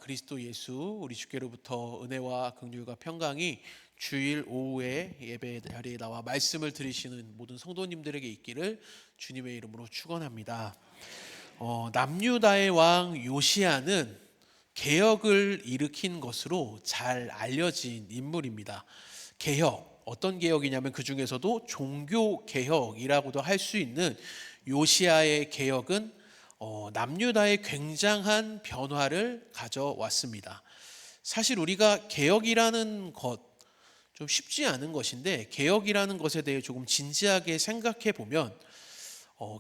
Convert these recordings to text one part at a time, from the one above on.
그리스도 예수 우리 주께로부터 은혜와 긍휼과 평강이 주일 오후에 예배 자리에 나와 말씀을 들으시는 모든 성도님들에게 있기를 주님의 이름으로 축원합니다. 남유다의 왕 요시야는 개혁을 일으킨 것으로 잘 알려진 인물입니다. 개혁, 어떤 개혁이냐면 그 중에서도 종교 개혁이라고도 할 수 있는 요시야의 개혁은 남유다의 굉장한 변화를 가져왔습니다. 사실 우리가 개혁이라는 것 좀 쉽지 않은 것인데, 개혁이라는 것에 대해 조금 진지하게 생각해 보면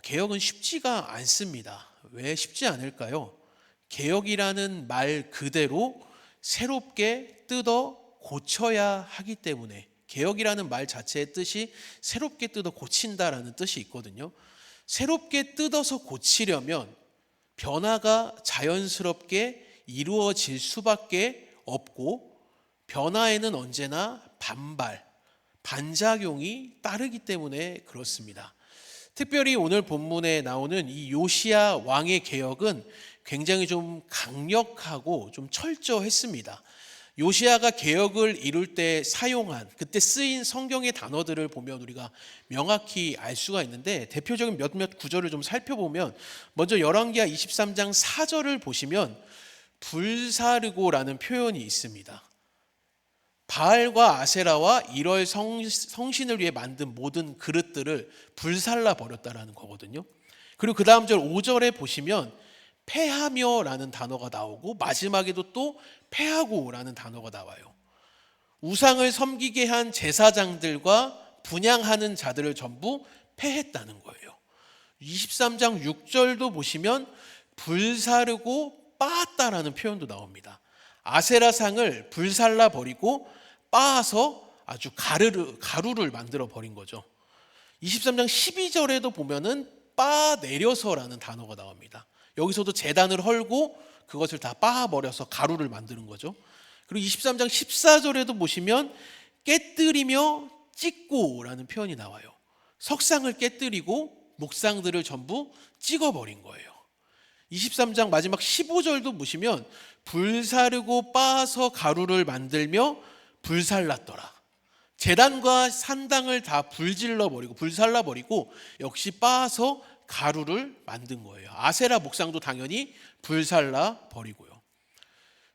개혁은 쉽지가 않습니다. 왜 쉽지 않을까요? 개혁이라는 말 그대로 새롭게 뜯어 고쳐야 하기 때문에. 개혁이라는 말 자체의 뜻이 새롭게 뜯어 고친다라는 뜻이 있거든요. 새롭게 뜯어서 고치려면 변화가 자연스럽게 이루어질 수밖에 없고, 변화에는 언제나 반작용이 따르기 때문에 그렇습니다. 특별히 오늘 본문에 나오는 이 요시야 왕의 개혁은 굉장히 좀 강력하고 좀 철저했습니다. 요시야가 개혁을 이룰 때 사용한, 그때 쓰인 성경의 단어들을 보면 우리가 명확히 알 수가 있는데, 대표적인 몇몇 구절을 좀 살펴보면, 먼저 열왕기하 23장 4절을 보시면 불사르고라는 표현이 있습니다. 바알과 아세라와 이럴 성신을 위해 만든 모든 그릇들을 불살라 버렸다라는 거거든요. 그리고 그 다음 절 5절에 보시면 패하며라는 단어가 나오고, 마지막에도 또 패하고라는 단어가 나와요. 우상을 섬기게 한 제사장들과 분향하는 자들을 전부 패했다는 거예요. 23장 6절도 보시면 불사르고 빻았다라는 표현도 나옵니다. 아세라상을 불살라 버리고 빻아서 아주 가루를 만들어 버린 거죠. 23장 12절에도 보면은 빻아내려서라는 단어가 나옵니다. 여기서도 제단을 헐고 그것을 다 빻아버려서 가루를 만드는 거죠. 그리고 23장 14절에도 보시면 깨뜨리며 찢고라는 표현이 나와요. 석상을 깨뜨리고 목상들을 전부 찍어버린 거예요. 23장 마지막 15절도 보시면 불사르고 빻아서 가루를 만들며 불살랐더라. 제단과 산당을 다 불살라버리고 역시 빻아서 가루를 만든 거예요. 아세라 목상도 당연히 불살라버리고요.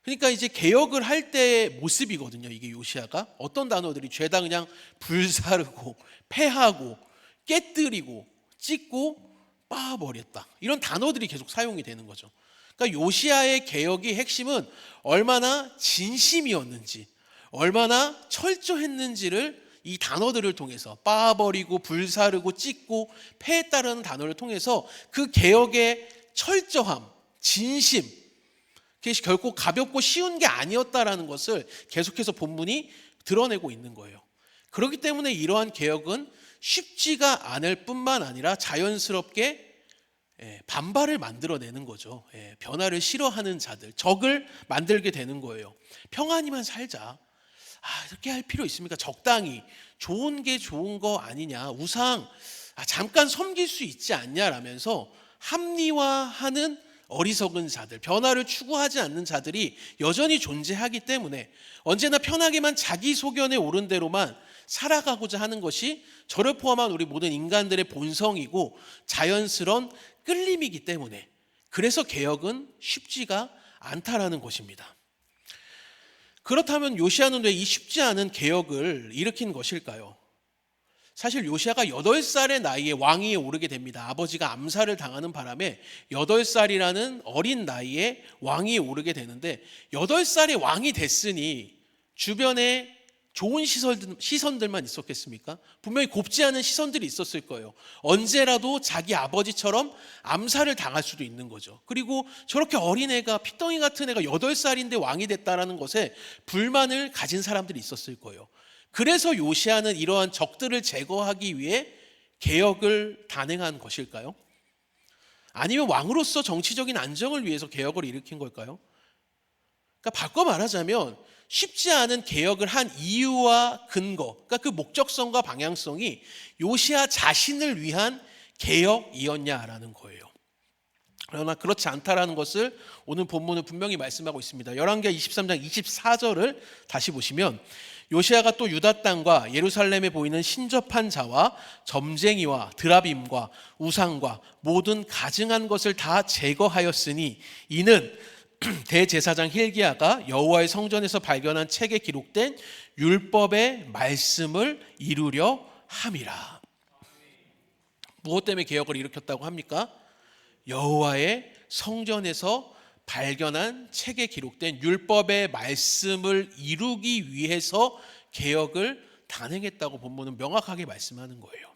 그러니까 이제 개혁을 할 때의 모습이거든요. 이게 요시야가 어떤 단어들이 죄다 그냥 불사르고 패하고 깨뜨리고 찢고 빻아버렸다, 이런 단어들이 계속 사용이 되는 거죠. 그러니까 요시야의 개혁의 핵심은 얼마나 진심이었는지, 얼마나 철저했는지를 이 단어들을 통해서, 빻아버리고 불사르고 찢고 패했다라는 단어를 통해서 그 개혁의 철저함, 진심, 그것이 결코 가볍고 쉬운 게 아니었다라는 것을 계속해서 본문이 드러내고 있는 거예요. 그렇기 때문에 이러한 개혁은 쉽지가 않을 뿐만 아니라 자연스럽게 반발을 만들어내는 거죠. 변화를 싫어하는 자들, 적을 만들게 되는 거예요. 평안히만 살자. 이렇게 할 필요 있습니까? 적당히 좋은 게 좋은 거 아니냐, 우상 잠깐 섬길 수 있지 않냐라면서 합리화하는 어리석은 자들, 변화를 추구하지 않는 자들이 여전히 존재하기 때문에 언제나 편하게만 자기 소견에 오른 대로만 살아가고자 하는 것이 저를 포함한 우리 모든 인간들의 본성이고 자연스러운 끌림이기 때문에, 그래서 개혁은 쉽지가 않다라는 것입니다. 그렇다면 요시야는 왜 이 쉽지 않은 개혁을 일으킨 것일까요? 사실 요시야가 8살의 나이에 왕위에 오르게 됩니다. 아버지가 암살을 당하는 바람에 8살이라는 어린 나이에 왕위에 오르게 되는데, 8살에 왕이 됐으니 주변에 좋은 시선들만 있었겠습니까? 분명히 곱지 않은 시선들이 있었을 거예요. 언제라도 자기 아버지처럼 암살을 당할 수도 있는 거죠. 그리고 저렇게 어린애가, 피덩이 같은 애가 8살인데 왕이 됐다라는 것에 불만을 가진 사람들이 있었을 거예요. 그래서 요시야는 이러한 적들을 제거하기 위해 개혁을 단행한 것일까요? 아니면 왕으로서 정치적인 안정을 위해서 개혁을 일으킨 걸까요? 그러니까 바꿔 말하자면 쉽지 않은 개혁을 한 이유와 근거, 그러니까 그 목적성과 방향성이 요시야 자신을 위한 개혁이었냐라는 거예요. 그러나 그렇지 않다라는 것을 오늘 본문은 분명히 말씀하고 있습니다. 열왕기하 23장 24절을 다시 보시면 요시야가 또 유다 땅과 예루살렘에 보이는 신접한 자와 점쟁이와 드라빔과 우상과 모든 가증한 것을 다 제거하였으니 이는 대제사장 힐기야가 여호와의 성전에서 발견한 책에 기록된 율법의 말씀을 이루려 함이라. 무엇 때문에 개혁을 일으켰다고 합니까? 여호와의 성전에서 발견한 책에 기록된 율법의 말씀을 이루기 위해서 개혁을 단행했다고 본문은 명확하게 말씀하는 거예요.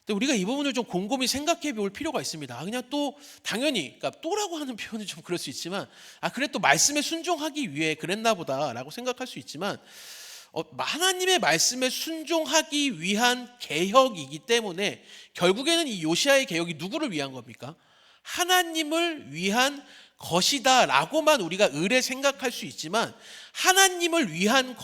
근데 우리가 이 부분을 좀 곰곰이 생각해 볼 필요가 있습니다. 그냥 또 당연히, 그러니까 또라고 하는 표현은 좀 그럴 수 있지만, 그래 또 말씀에 순종하기 위해 그랬나 보다라고 생각할 수 있지만, 하나님의 말씀에 순종하기 위한 개혁이기 때문에 결국에는 이 요시야의 개혁이 누구를 위한 겁니까? 하나님을 위한 것이다 라고만 우리가 의례 생각할 수 있지만, 하나님을 위한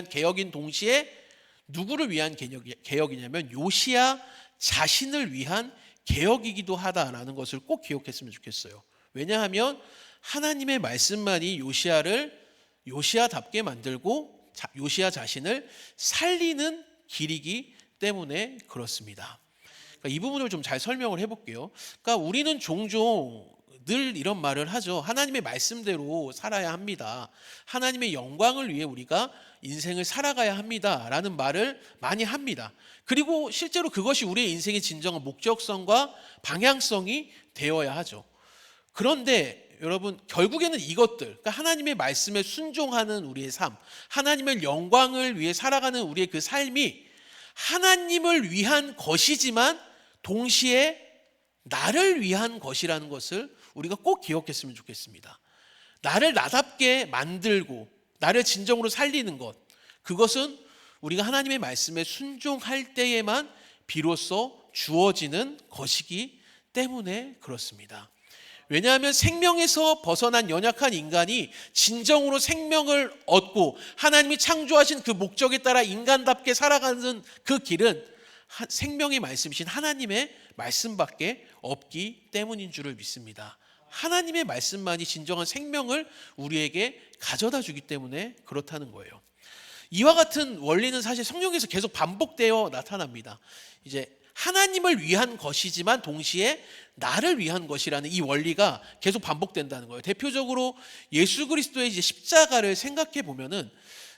개혁인 동시에 누구를 위한 개혁이냐면 요시야 자신을 위한 개혁이기도 하다라는 것을 꼭 기억했으면 좋겠어요. 왜냐하면 하나님의 말씀만이 요시야를 요시야답게 만들고 요시야 자신을 살리는 길이기 때문에 그렇습니다. 그러니까 이 부분을 좀 잘 설명을 해볼게요. 그러니까 우리는 종종 늘 이런 말을 하죠. 하나님의 말씀대로 살아야 합니다. 하나님의 영광을 위해 우리가 인생을 살아가야 합니다 라는 말을 많이 합니다. 그리고 실제로 그것이 우리의 인생의 진정한 목적성과 방향성이 되어야 하죠. 그런데 여러분, 결국에는 이것들, 그러니까 하나님의 말씀에 순종하는 우리의 삶, 하나님의 영광을 위해 살아가는 우리의 그 삶이 하나님을 위한 것이지만 동시에 나를 위한 것이라는 것을 우리가 꼭 기억했으면 좋겠습니다. 나를 나답게 만들고 나를 진정으로 살리는 것, 그것은 우리가 하나님의 말씀에 순종할 때에만 비로소 주어지는 것이기 때문에 그렇습니다. 왜냐하면 생명에서 벗어난 연약한 인간이 진정으로 생명을 얻고 하나님이 창조하신 그 목적에 따라 인간답게 살아가는 그 길은 생명의 말씀이신 하나님의 말씀밖에 없기 때문인 줄을 믿습니다. 하나님의 말씀만이 진정한 생명을 우리에게 가져다 주기 때문에 그렇다는 거예요. 이와 같은 원리는 사실 성경에서 계속 반복되어 나타납니다. 이제 하나님을 위한 것이지만 동시에 나를 위한 것이라는 이 원리가 계속 반복된다는 거예요. 대표적으로 예수 그리스도의 이제 십자가를 생각해 보면은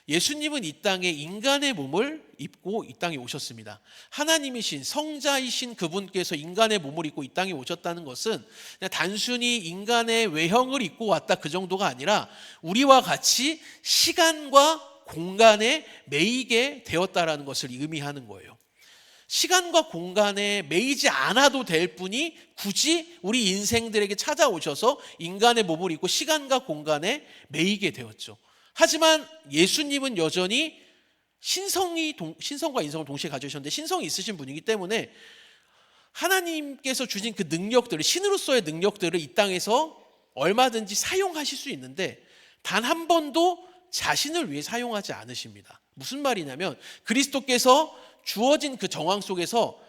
예수님은 이 땅에 인간의 몸을 입고 이 땅에 오셨습니다. 하나님이신 성자이신 그분께서 인간의 몸을 입고 이 땅에 오셨다는 것은 그냥 단순히 인간의 외형을 입고 왔다 그 정도가 아니라 우리와 같이 시간과 공간에 매이게 되었다라는 것을 의미하는 거예요. 시간과 공간에 매이지 않아도 될 분이 굳이 우리 인생들에게 찾아오셔서 인간의 몸을 입고 시간과 공간에 매이게 되었죠. 하지만 예수님은 여전히 신성과 인성을 동시에 가지셨는데 신성이 있으신 분이기 때문에 하나님께서 주신 그 능력들을, 신으로서의 능력들을 이 땅에서 얼마든지 사용하실 수 있는데 단 한 번도 자신을 위해 사용하지 않으십니다. 무슨 말이냐면 그리스도께서 주어진 그 정황 속에서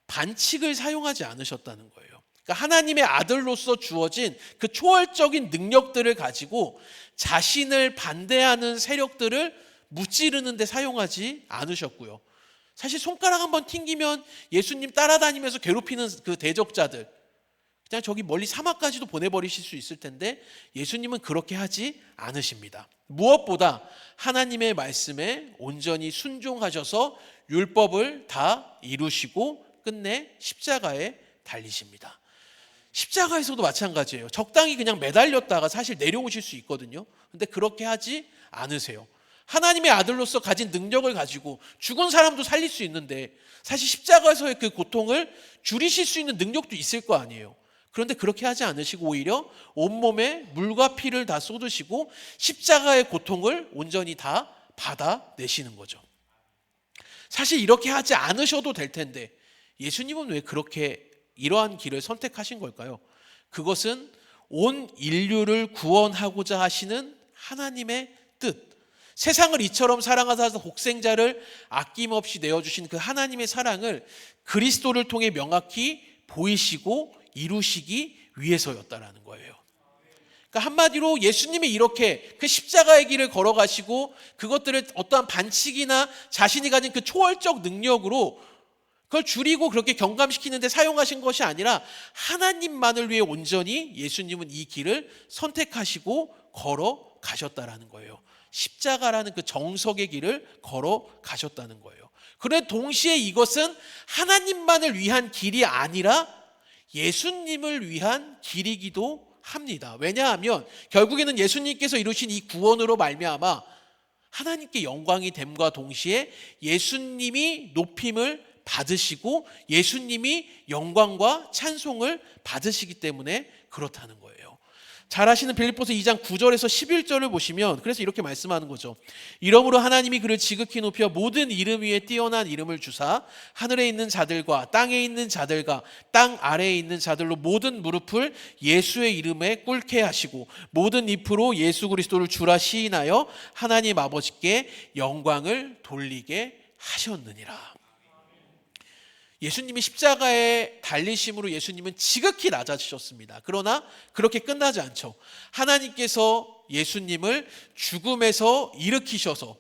반칙을 사용하지 않으셨다는 거예요. 그러니까 하나님의 아들로서 주어진 그 초월적인 능력들을 가지고 자신을 반대하는 세력들을 무찌르는 데 사용하지 않으셨고요. 사실 손가락 한번 튕기면 예수님 따라다니면서 괴롭히는 그 대적자들 그냥 저기 멀리 사막까지도 보내버리실 수 있을 텐데 예수님은 그렇게 하지 않으십니다. 무엇보다 하나님의 말씀에 온전히 순종하셔서 율법을 다 이루시고 끝내 십자가에 달리십니다. 십자가에서도 마찬가지예요. 적당히 그냥 매달렸다가 사실 내려오실 수 있거든요. 근데 그렇게 하지 않으세요. 하나님의 아들로서 가진 능력을 가지고 죽은 사람도 살릴 수 있는데 사실 십자가에서의 그 고통을 줄이실 수 있는 능력도 있을 거 아니에요. 그런데 그렇게 하지 않으시고 오히려 온몸에 물과 피를 다 쏟으시고 십자가의 고통을 온전히 다 받아내시는 거죠. 사실 이렇게 하지 않으셔도 될 텐데 예수님은 왜 그렇게 이러한 길을 선택하신 걸까요? 그것은 온 인류를 구원하고자 하시는 하나님의 뜻, 세상을 이처럼 사랑하사 독생자를 아낌없이 내어주신 그 하나님의 사랑을 그리스도를 통해 명확히 보이시고 이루시기 위해서였다라는 거예요. 그러니까 한마디로 예수님이 이렇게 그 십자가의 길을 걸어가시고 그것들을 어떠한 반칙이나 자신이 가진 그 초월적 능력으로 그걸 줄이고 그렇게 경감시키는데 사용하신 것이 아니라 하나님만을 위해 온전히 예수님은 이 길을 선택하시고 걸어가셨다라는 거예요. 십자가라는 그 정석의 길을 걸어가셨다는 거예요. 그런데 동시에 이것은 하나님만을 위한 길이 아니라 예수님을 위한 길이기도 합니다. 왜냐하면 결국에는 예수님께서 이루신 이 구원으로 말미암아 하나님께 영광이 됨과 동시에 예수님이 높임을 받으시고 예수님이 영광과 찬송을 받으시기 때문에 그렇다는 거예요. 잘 아시는 빌립보서 2장 9절에서 11절을 보시면 그래서 이렇게 말씀하는 거죠. 이러므로 하나님이 그를 지극히 높여 모든 이름 위에 뛰어난 이름을 주사 하늘에 있는 자들과 땅에 있는 자들과 땅 아래에 있는 자들로 모든 무릎을 예수의 이름에 꿇게 하시고 모든 입으로 예수 그리스도를 주라 시인하여 하나님 아버지께 영광을 돌리게 하셨느니라. 예수님이 십자가에 달리심으로 예수님은 지극히 낮아지셨습니다. 그러나 그렇게 끝나지 않죠. 하나님께서 예수님을 죽음에서 일으키셔서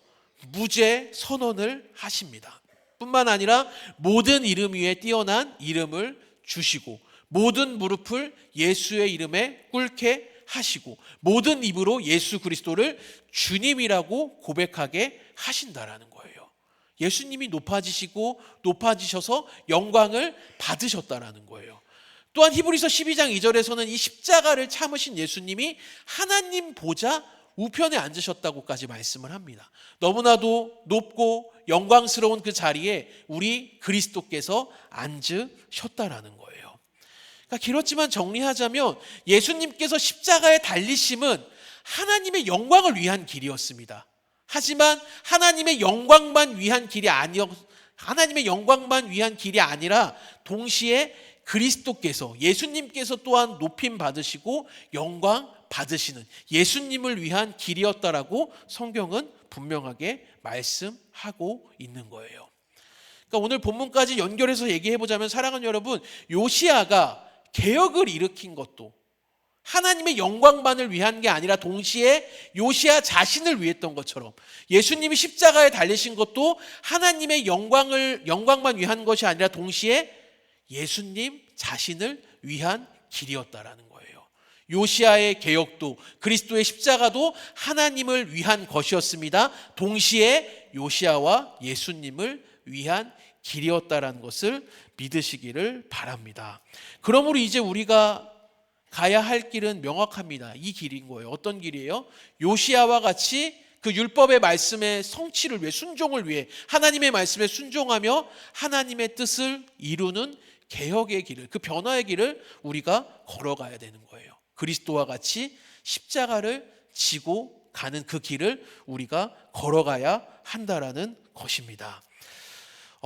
무죄 선언을 하십니다. 뿐만 아니라 모든 이름 위에 뛰어난 이름을 주시고 모든 무릎을 예수의 이름에 꿇게 하시고 모든 입으로 예수 그리스도를 주님이라고 고백하게 하신다라는 거예요. 예수님이 높아지시고 높아지셔서 영광을 받으셨다라는 거예요. 또한 히브리서 12장 2절에서는 이 십자가를 참으신 예수님이 하나님 보좌 우편에 앉으셨다고까지 말씀을 합니다. 너무나도 높고 영광스러운 그 자리에 우리 그리스도께서 앉으셨다라는 거예요. 그러니까 길었지만 정리하자면 예수님께서 십자가에 달리심은 하나님의 영광을 위한 길이었습니다. 하지만 하나님의 영광만 위한 길이 아니라 동시에 그리스도께서 예수님께서 또한 높임 받으시고 영광 받으시는 예수님을 위한 길이었다라고 성경은 분명하게 말씀하고 있는 거예요. 그러니까 오늘 본문까지 연결해서 얘기해 보자면 사랑하는 여러분, 요시야가 개혁을 일으킨 것도 하나님의 영광만을 위한 게 아니라 동시에 요시야 자신을 위했던 것처럼 예수님이 십자가에 달리신 것도 하나님의 영광만 위한 것이 아니라 동시에 예수님 자신을 위한 길이었다라는 거예요. 요시야의 개혁도 그리스도의 십자가도 하나님을 위한 것이었습니다. 동시에 요시야와 예수님을 위한 길이었다라는 것을 믿으시기를 바랍니다. 그러므로 이제 우리가 가야 할 길은 명확합니다. 이 길인 거예요. 어떤 길이에요? 요시야와 같이 그 율법의 말씀의 성취를 위해, 순종을 위해 하나님의 말씀에 순종하며 하나님의 뜻을 이루는 개혁의 길을, 그 변화의 길을 우리가 걸어가야 되는 거예요. 그리스도와 같이 십자가를 지고 가는 그 길을 우리가 걸어가야 한다라는 것입니다.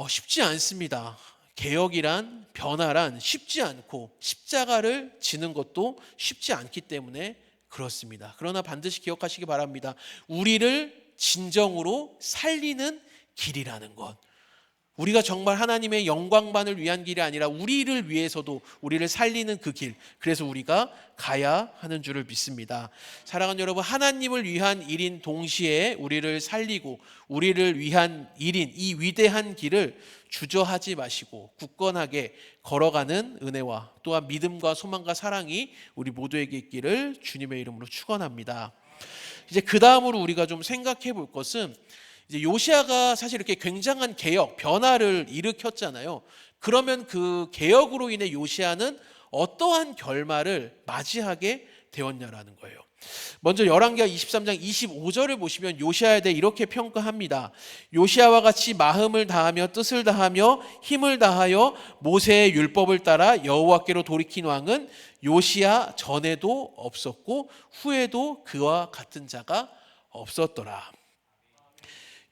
쉽지 않습니다. 개혁이란, 변화란 쉽지 않고 십자가를 지는 것도 쉽지 않기 때문에 그렇습니다. 그러나 반드시 기억하시기 바랍니다. 우리를 진정으로 살리는 길이라는 것, 우리가 정말 하나님의 영광만을 위한 길이 아니라 우리를 위해서도 우리를 살리는 그 길, 그래서 우리가 가야 하는 줄을 믿습니다. 사랑하는 여러분, 하나님을 위한 일인 동시에 우리를 살리고 우리를 위한 일인 이 위대한 길을 주저하지 마시고 굳건하게 걸어가는 은혜와 또한 믿음과 소망과 사랑이 우리 모두에게 있기를 주님의 이름으로 축원합니다. 이제 그 다음으로 우리가 좀 생각해 볼 것은, 이제 요시야가 사실 이렇게 굉장한 개혁, 변화를 일으켰잖아요. 그러면 그 개혁으로 인해 요시야는 어떠한 결말을 맞이하게 되었냐라는 거예요. 먼저 열왕기하 23장 25절을 보시면 요시야에 대해 이렇게 평가합니다. 요시야와 같이 마음을 다하며 뜻을 다하며 힘을 다하여 모세의 율법을 따라 여호와께로 돌이킨 왕은 요시야 전에도 없었고 후에도 그와 같은 자가 없었더라.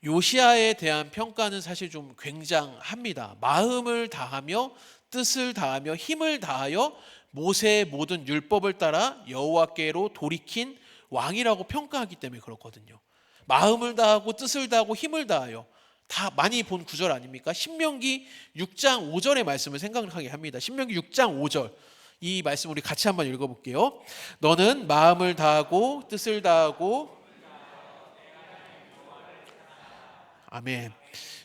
요시야에 대한 평가는 사실 좀 굉장합니다. 마음을 다하며 뜻을 다하며 힘을 다하여 모세의 모든 율법을 따라 여호와께로 돌이킨 왕이라고 평가하기 때문에 그렇거든요. 마음을 다하고 뜻을 다하고 힘을 다하여, 다 많이 본 구절 아닙니까? 신명기 6장 5절의 말씀을 생각하게 합니다. 신명기 6장 5절, 이 말씀 우리 같이 한번 읽어볼게요. 너는 마음을 다하고 뜻을 다하고. 아멘.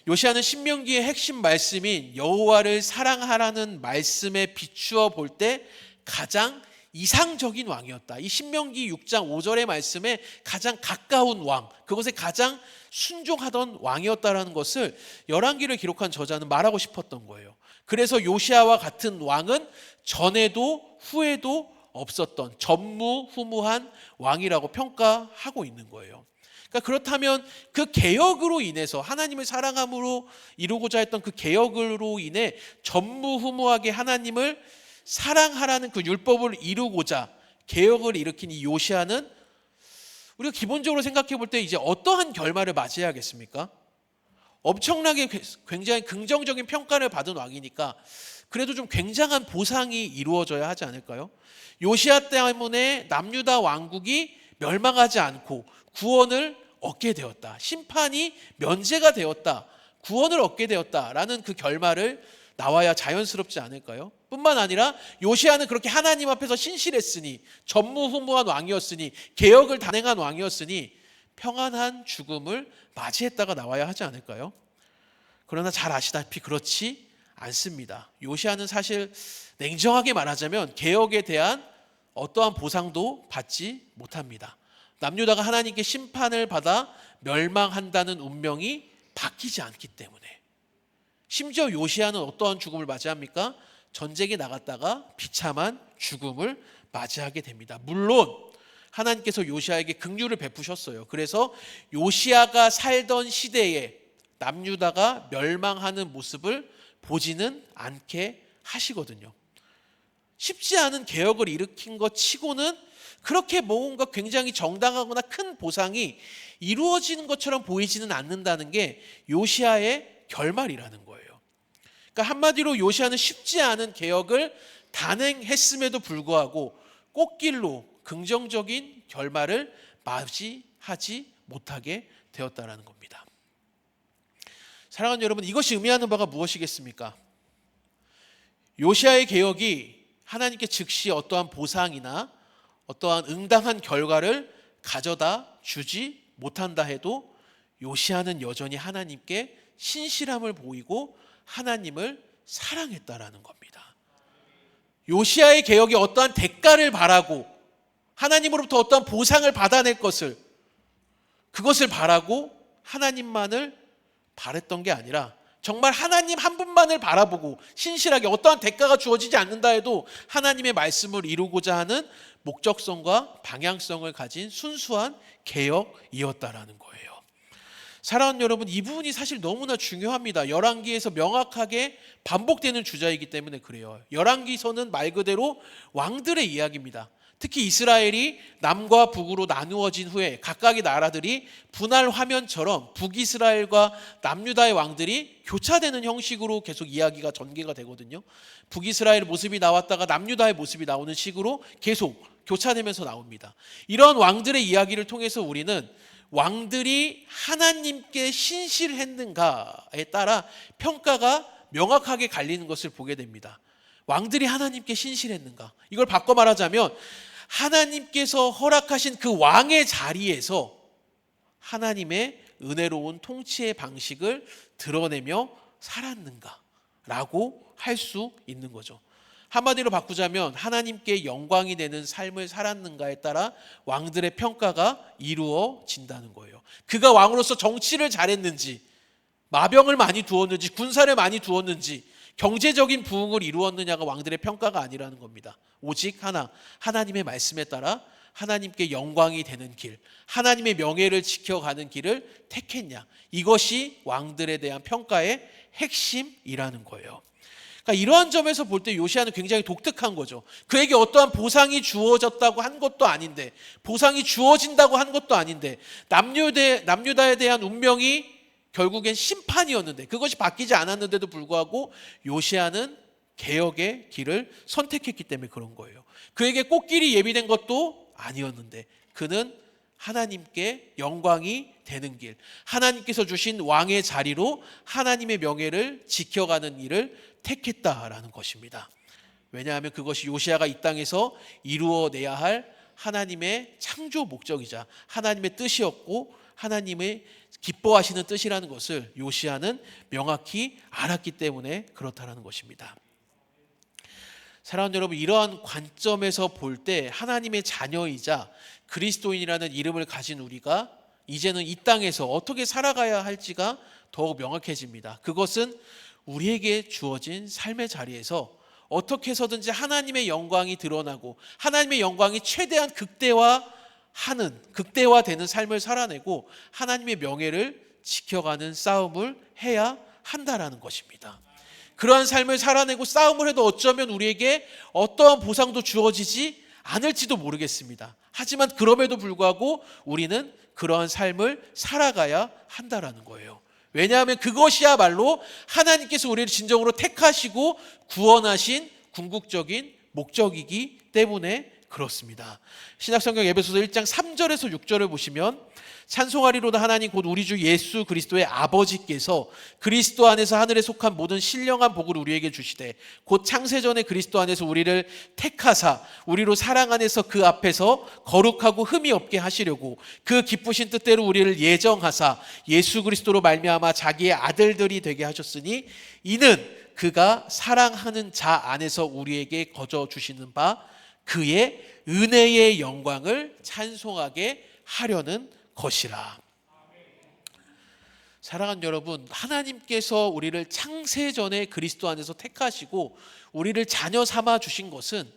요시야는 신명기의 핵심 말씀인 여호와를 사랑하라는 말씀에 비추어 볼 때 가장 이상적인 왕이었다. 이 신명기 6장 5절의 말씀에 가장 가까운 왕, 그것에 가장 순종하던 왕이었다라는 것을 열왕기를 기록한 저자는 말하고 싶었던 거예요. 그래서 요시야와 같은 왕은 전에도 후에도 없었던 전무후무한 왕이라고 평가하고 있는 거예요. 그러니까 그렇다면 그 개혁으로 인해서 하나님을 사랑함으로 이루고자 했던 그 개혁으로 인해 전무후무하게 하나님을 사랑하라는 그 율법을 이루고자 개혁을 일으킨 이 요시야는 우리가 기본적으로 생각해 볼 때 이제 어떠한 결말을 맞이해야겠습니까? 엄청나게 굉장히 긍정적인 평가를 받은 왕이니까 그래도 좀 굉장한 보상이 이루어져야 하지 않을까요? 요시야 때문에 남유다 왕국이 멸망하지 않고 구원을 얻게 되었다. 심판이 면제가 되었다. 구원을 얻게 되었다라는 그 결말을 나와야 자연스럽지 않을까요? 뿐만 아니라 요시야는 그렇게 하나님 앞에서 신실했으니, 전무후무한 왕이었으니, 개혁을 단행한 왕이었으니 평안한 죽음을 맞이했다가 나와야 하지 않을까요? 그러나 잘 아시다시피 그렇지 않습니다. 요시야는 사실 냉정하게 말하자면 개혁에 대한 어떠한 보상도 받지 못합니다. 남유다가 하나님께 심판을 받아 멸망한다는 운명이 바뀌지 않기 때문에. 심지어 요시야는 어떠한 죽음을 맞이합니까? 전쟁에 나갔다가 비참한 죽음을 맞이하게 됩니다. 물론 하나님께서 요시야에게 긍휼을 베푸셨어요. 그래서 요시야가 살던 시대에 남유다가 멸망하는 모습을 보지는 않게 하시거든요. 쉽지 않은 개혁을 일으킨 것 치고는 그렇게 뭔가 굉장히 정당하거나 큰 보상이 이루어지는 것처럼 보이지는 않는다는 게 요시야의 결말이라는 거예요. 그러니까 한마디로 요시야는 쉽지 않은 개혁을 단행했음에도 불구하고 꽃길로 긍정적인 결말을 맞이하지 못하게 되었다는 겁니다. 사랑하는 여러분, 이것이 의미하는 바가 무엇이겠습니까? 요시야의 개혁이 하나님께 즉시 어떠한 보상이나 어떠한 응당한 결과를 가져다 주지 못한다 해도 요시야는 여전히 하나님께 신실함을 보이고 하나님을 사랑했다라는 겁니다. 요시야의 개혁이 어떠한 대가를 바라고 하나님으로부터 어떠한 보상을 받아낼 것을, 그것을 바라고 하나님만을 바랬던 게 아니라 정말 하나님 한 분만을 바라보고 신실하게 어떠한 대가가 주어지지 않는다 해도 하나님의 말씀을 이루고자 하는 목적성과 방향성을 가진 순수한 개혁이었다라는 거예요. 사랑하는 여러분, 이 부분이 사실 너무나 중요합니다. 열왕기에서 명확하게 반복되는 주자이기 때문에 그래요. 열왕기서는 말 그대로 왕들의 이야기입니다. 특히 이스라엘이 남과 북으로 나누어진 후에 각각의 나라들이 분할 화면처럼 북이스라엘과 남유다의 왕들이 교차되는 형식으로 계속 이야기가 전개가 되거든요. 북이스라엘 모습이 나왔다가 남유다의 모습이 나오는 식으로 계속 교차되면서 나옵니다. 이런 왕들의 이야기를 통해서 우리는 왕들이 하나님께 신실했는가에 따라 평가가 명확하게 갈리는 것을 보게 됩니다. 왕들이 하나님께 신실했는가? 이걸 바꿔 말하자면 하나님께서 허락하신 그 왕의 자리에서 하나님의 은혜로운 통치의 방식을 드러내며 살았는가라고 할 수 있는 거죠. 한마디로 바꾸자면 하나님께 영광이 되는 삶을 살았는가에 따라 왕들의 평가가 이루어진다는 거예요. 그가 왕으로서 정치를 잘했는지, 마병을 많이 두었는지, 군사를 많이 두었는지, 경제적인 부흥을 이루었느냐가 왕들의 평가가 아니라는 겁니다. 오직 하나, 하나님의 말씀에 따라 하나님께 영광이 되는 길, 하나님의 명예를 지켜가는 길을 택했냐, 이것이 왕들에 대한 평가의 핵심이라는 거예요. 그러니까 이러한 점에서 볼 때 요시야는 굉장히 독특한 거죠. 그에게 어떠한 보상이 주어졌다고 한 것도 아닌데, 보상이 주어진다고 한 것도 아닌데, 남유다에 대한 운명이 결국엔 심판이었는데 그것이 바뀌지 않았는데도 불구하고 요시야는 개혁의 길을 선택했기 때문에 그런 거예요. 그에게 꽃길이 예비된 것도 아니었는데 그는 하나님께 영광이 되는 길, 하나님께서 주신 왕의 자리로 하나님의 명예를 지켜가는 일을 택했다라는 것입니다. 왜냐하면 그것이 요시야가 이 땅에서 이루어내야 할 하나님의 창조 목적이자 하나님의 뜻이었고 하나님의 기뻐하시는 뜻이라는 것을 요시야는 명확히 알았기 때문에 그렇다라는 것입니다. 사랑하는 여러분, 이러한 관점에서 볼 때 하나님의 자녀이자 그리스도인이라는 이름을 가진 우리가 이제는 이 땅에서 어떻게 살아가야 할지가 더욱 명확해집니다. 그것은 우리에게 주어진 삶의 자리에서 어떻게 해서든지 하나님의 영광이 드러나고 하나님의 영광이 최대한 극대화되는 삶을 살아내고 하나님의 명예를 지켜가는 싸움을 해야 한다라는 것입니다. 그러한 삶을 살아내고 싸움을 해도 어쩌면 우리에게 어떠한 보상도 주어지지 않을지도 모르겠습니다. 하지만 그럼에도 불구하고 우리는 그러한 삶을 살아가야 한다라는 거예요. 왜냐하면 그것이야말로 하나님께서 우리를 진정으로 택하시고 구원하신 궁극적인 목적이기 때문에 그렇습니다. 신약성경 에베소서 1장 3절에서 6절을 보시면 찬송하리로다 하나님 곧 우리 주 예수 그리스도의 아버지께서 그리스도 안에서 하늘에 속한 모든 신령한 복을 우리에게 주시되 곧 창세전에 그리스도 안에서 우리를 택하사 우리로 사랑 안에서 그 앞에서 거룩하고 흠이 없게 하시려고 그 기쁘신 뜻대로 우리를 예정하사 예수 그리스도로 말미암아 자기의 아들들이 되게 하셨으니 이는 그가 사랑하는 자 안에서 우리에게 거저 주시는 바 그의 은혜의 영광을 찬송하게 하려는 것이라. 사랑하는 여러분, 하나님께서 우리를 창세전에 그리스도 안에서 택하시고 우리를 자녀 삼아 주신 것은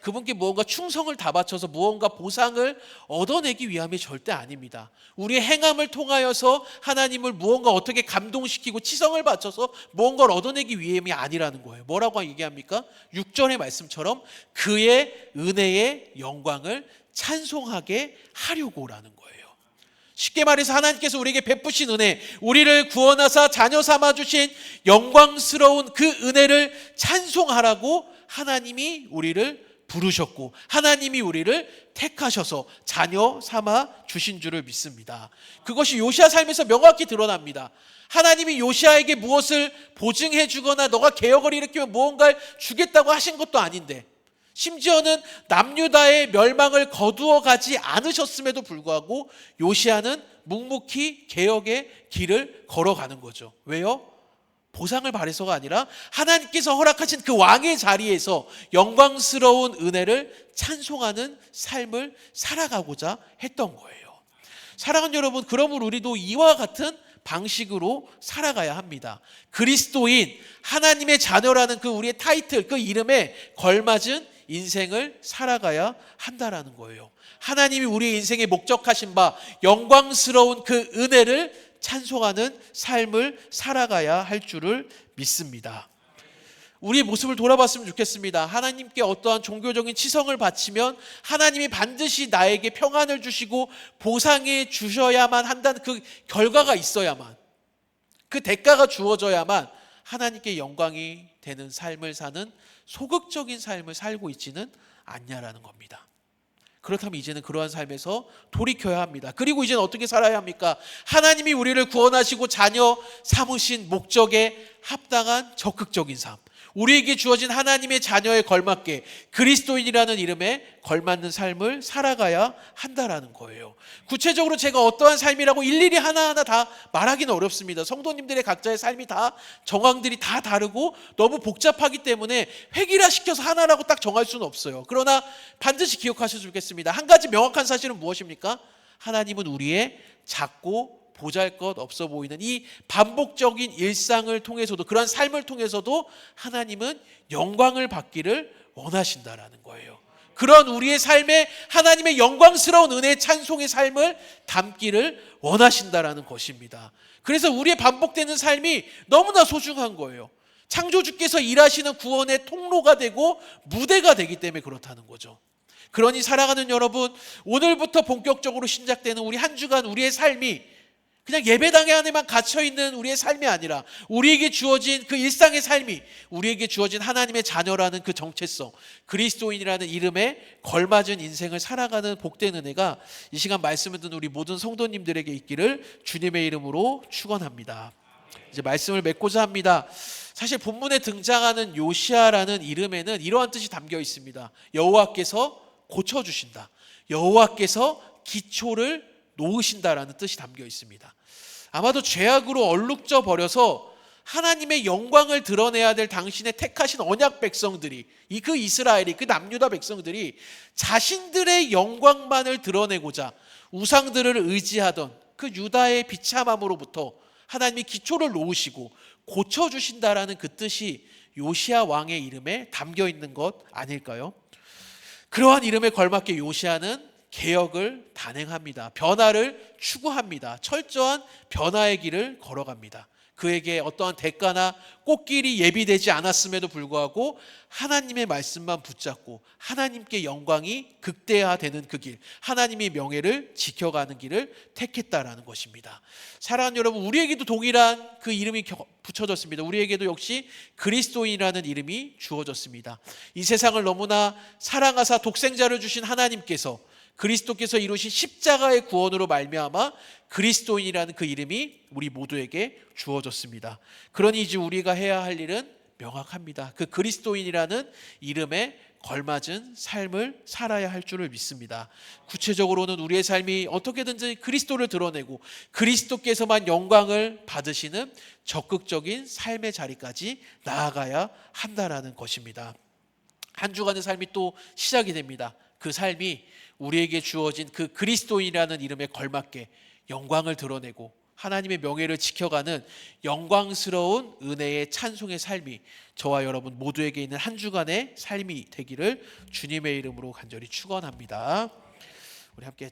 그분께 무언가 충성을 다 바쳐서 무언가 보상을 얻어내기 위함이 절대 아닙니다. 우리의 행함을 통하여서 하나님을 무언가 어떻게 감동시키고 치성을 바쳐서 무언가를 얻어내기 위함이 아니라는 거예요. 뭐라고 얘기합니까? 6절의 말씀처럼 그의 은혜의 영광을 찬송하게 하려고라는 거예요. 쉽게 말해서 하나님께서 우리에게 베푸신 은혜, 우리를 구원하사 자녀 삼아주신 영광스러운 그 은혜를 찬송하라고 하나님이 우리를 부르셨고 하나님이 우리를 택하셔서 자녀 삼아 주신 줄을 믿습니다. 그것이 요시야 삶에서 명확히 드러납니다. 하나님이 요시야에게 무엇을 보증해 주거나 너가 개혁을 일으키면 무언가를 주겠다고 하신 것도 아닌데 심지어는 남유다의 멸망을 거두어 가지 않으셨음에도 불구하고 요시야는 묵묵히 개혁의 길을 걸어가는 거죠. 왜요? 보상을 바래서가 아니라 하나님께서 허락하신 그 왕의 자리에서 영광스러운 은혜를 찬송하는 삶을 살아가고자 했던 거예요. 사랑하는 여러분, 그러므로 우리도 이와 같은 방식으로 살아가야 합니다. 그리스도인 하나님의 자녀라는 그 우리의 타이틀, 그 이름에 걸맞은 인생을 살아가야 한다라는 거예요. 하나님이 우리의 인생에 목적하신 바 영광스러운 그 은혜를 찬송하는 삶을 살아가야 할 줄을 믿습니다. 우리의 모습을 돌아봤으면 좋겠습니다. 하나님께 어떠한 종교적인 치성을 바치면 하나님이 반드시 나에게 평안을 주시고 보상해 주셔야만 한다는 그 결과가 있어야만, 그 대가가 주어져야만 하나님께 영광이 되는 삶을 사는 소극적인 삶을 살고 있지는 않냐라는 겁니다. 그렇다면 이제는 그러한 삶에서 돌이켜야 합니다. 그리고 이제는 어떻게 살아야 합니까? 하나님이 우리를 구원하시고 자녀 삼으신 목적에 합당한 적극적인 삶, 우리에게 주어진 하나님의 자녀에 걸맞게 그리스도인이라는 이름에 걸맞는 삶을 살아가야 한다라는 거예요. 구체적으로 제가 어떠한 삶이라고 일일이 하나하나 다 말하기는 어렵습니다. 성도님들의 각자의 삶이 다 정황들이 다 다르고 너무 복잡하기 때문에 획일화시켜서 하나라고 딱 정할 수는 없어요. 그러나 반드시 기억하셨으면 좋겠습니다. 한 가지 명확한 사실은 무엇입니까? 하나님은 우리의 작고 보잘것 없어 보이는 이 반복적인 일상을 통해서도, 그런 삶을 통해서도 하나님은 영광을 받기를 원하신다라는 거예요. 그런 우리의 삶에 하나님의 영광스러운 은혜의 찬송의 삶을 담기를 원하신다라는 것입니다. 그래서 우리의 반복되는 삶이 너무나 소중한 거예요. 창조주께서 일하시는 구원의 통로가 되고 무대가 되기 때문에 그렇다는 거죠. 그러니 사랑하는 여러분, 오늘부터 본격적으로 시작되는 우리 한 주간 우리의 삶이 그냥 예배당에 안에만 갇혀있는 우리의 삶이 아니라 우리에게 주어진 그 일상의 삶이, 우리에게 주어진 하나님의 자녀라는 그 정체성, 그리스도인이라는 이름에 걸맞은 인생을 살아가는 복된 은혜가 이 시간 말씀을 듣는 우리 모든 성도님들에게 있기를 주님의 이름으로 축원합니다. 이제 말씀을 맺고자 합니다. 사실 본문에 등장하는 요시아라는 이름에는 이러한 뜻이 담겨 있습니다. 여호와께서 고쳐주신다. 여호와께서 기초를 놓으신다라는 뜻이 담겨 있습니다. 아마도 죄악으로 얼룩져 버려서 하나님의 영광을 드러내야 될 당신의 택하신 언약 백성들이, 그 이스라엘이, 그 남유다 백성들이 자신들의 영광만을 드러내고자 우상들을 의지하던 그 유다의 비참함으로부터 하나님이 기초를 놓으시고 고쳐주신다라는 그 뜻이 요시아 왕의 이름에 담겨 있는 것 아닐까요? 그러한 이름에 걸맞게 요시아는 개혁을 단행합니다. 변화를 추구합니다. 철저한 변화의 길을 걸어갑니다. 그에게 어떠한 대가나 꽃길이 예비되지 않았음에도 불구하고 하나님의 말씀만 붙잡고 하나님께 영광이 극대화되는 그 길, 하나님의 명예를 지켜가는 길을 택했다라는 것입니다. 사랑하는 여러분, 우리에게도 동일한 그 이름이 붙여졌습니다. 우리에게도 역시 그리스도인이라는 이름이 주어졌습니다. 이 세상을 너무나 사랑하사 독생자를 주신 하나님께서, 그리스도께서 이루신 십자가의 구원으로 말미암아 그리스도인이라는 그 이름이 우리 모두에게 주어졌습니다. 그러니 이제 우리가 해야 할 일은 명확합니다. 그 그리스도인이라는 이름에 걸맞은 삶을 살아야 할 줄을 믿습니다. 구체적으로는 우리의 삶이 어떻게든지 그리스도를 드러내고 그리스도께서만 영광을 받으시는 적극적인 삶의 자리까지 나아가야 한다라는 것입니다. 한 주간의 삶이 또 시작이 됩니다. 그 삶이 우리에게 주어진 그 그리스도인이라는 이름에 걸맞게 영광을 드러내고 하나님의 명예를 지켜가는 영광스러운 은혜의 찬송의 삶이 저와 여러분 모두에게 있는 한 주간의 삶이 되기를 주님의 이름으로 간절히 축원합니다. 우리 함께